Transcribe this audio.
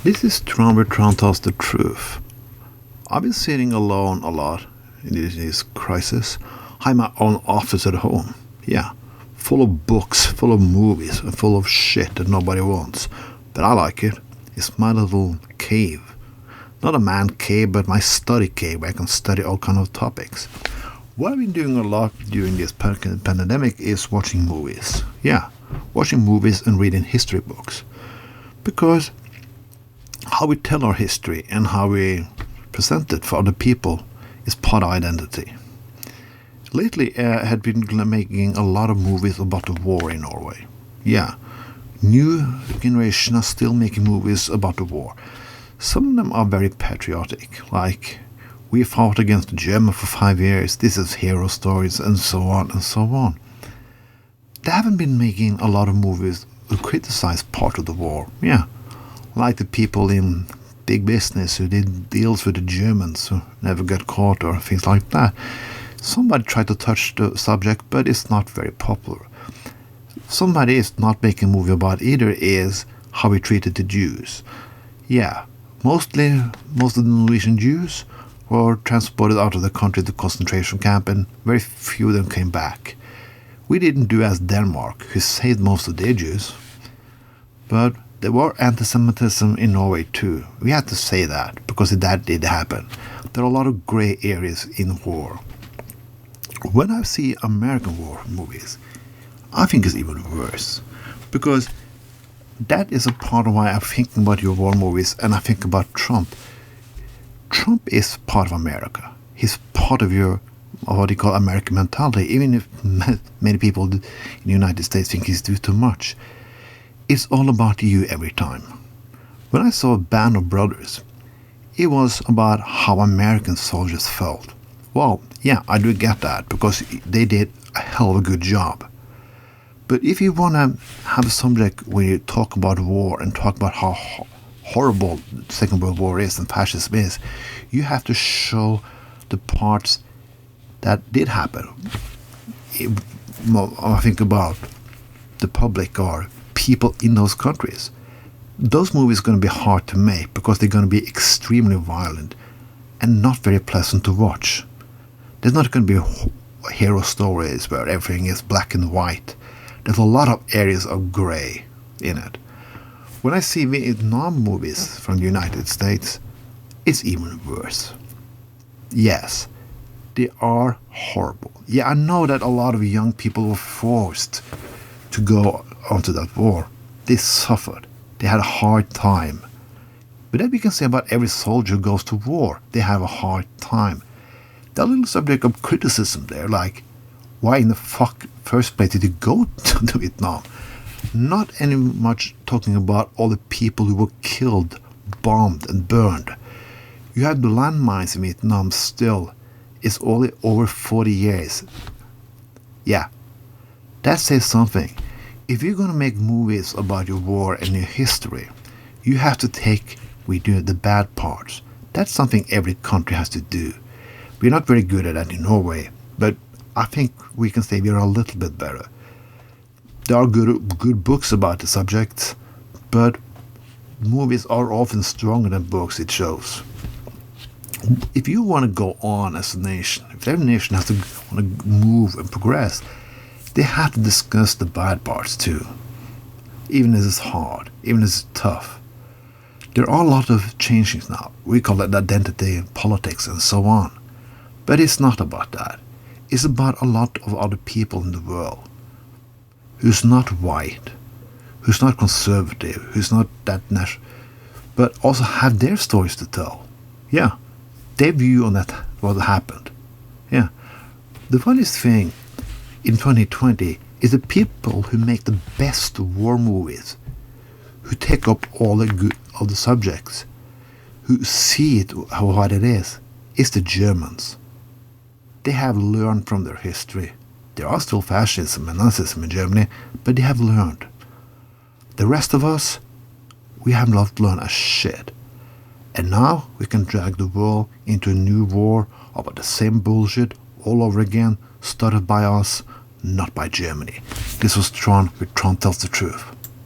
This is Tron where Tron tells the truth. I've been sitting alone a lot in this crisis. I have my own office at home. Yeah, full of books, full of movies, and full of shit that nobody wants. But I like it. It's my little cave. Not a man cave, but my study cave where I can study all kind of topics. What I've been doing a lot during this pandemic is watching movies. Yeah, watching movies and reading history books. Because how we tell our history and how we present it for other people is part of identity. Lately, I had been making a lot of movies about the war in Norway. Yeah, new generation are still making movies about the war. Some of them are very patriotic, like we fought against the Germans for 5 years, this is hero stories, and so on and so on. They haven't been making a lot of movies who criticize part of the war, yeah, like the people in big business who did deals with the Germans who never got caught or things like that. Somebody tried to touch the subject, but it's not very popular. Somebody is not making a movie about either is how we treated the Jews. Yeah, most of the Norwegian Jews were transported out of the country to concentration camp and very few of them came back. We didn't do as Denmark, who saved most of their Jews. But there were anti-Semitism in Norway too. We had to say that, because that did happen. There are a lot of grey areas in war. When I see American war movies, I think it's even worse. Because that is a part of why I'm thinking about your war movies and I think about Trump. Trump is part of America. He's part of your, what you call American mentality, even if many people in the United States think he's doing too much. It's all about you every time. When I saw Band of Brothers, it was about how American soldiers felt. Well, yeah, I do get that, because they did a hell of a good job. But if you want to have a subject where you talk about war and talk about how horrible the Second World War is and fascism is, you have to show the parts that did happen. I think about the public or people in those countries. Those movies are going to be hard to make because they're going to be extremely violent and not very pleasant to watch. There's not going to be hero stories where everything is black and white. There's a lot of areas of grey in it. When I see Vietnam movies from the United States, it's even worse. Yes, they are horrible. Yeah, I know that a lot of young people were forced to go onto that war. They suffered. They had a hard time. But that we can say about every soldier who goes to war. They have a hard time. There's a little subject of criticism there, like, why in the first place did you go to Vietnam? Not any much talking about all the people who were killed, bombed and burned. You have the landmines in Vietnam still. It's only over 40 years. Yeah, that says something. If you're going to make movies about your war and your history, you have to take the bad parts. That's something every country has to do. We're not very good at that in Norway, but I think we can say we are a little bit better. There are good books about the subject, but movies are often stronger than books, it shows. If you want to go on as a nation, if every nation has to want to move and progress, they have to discuss the bad parts too. Even as it's hard, even as it's tough. There are a lot of changes now. We call it identity, politics, and so on. But it's not about that. It's about a lot of other people in the world who's not white, who's not conservative, who's not that national, but also have their stories to tell. Yeah, their view on that, what happened. Yeah. The funniest thing in 2020 is the people who make the best war movies, who take up all the subjects, who see it what it is the Germans. They have learned from their history. There are still fascism and Nazism in Germany, but they have learned. The rest of us, we have not learned a shit. And now we can drag the world into a new war about the same bullshit all over again, started by us, not by Germany. This was Tron, with Tron Tells the Truth.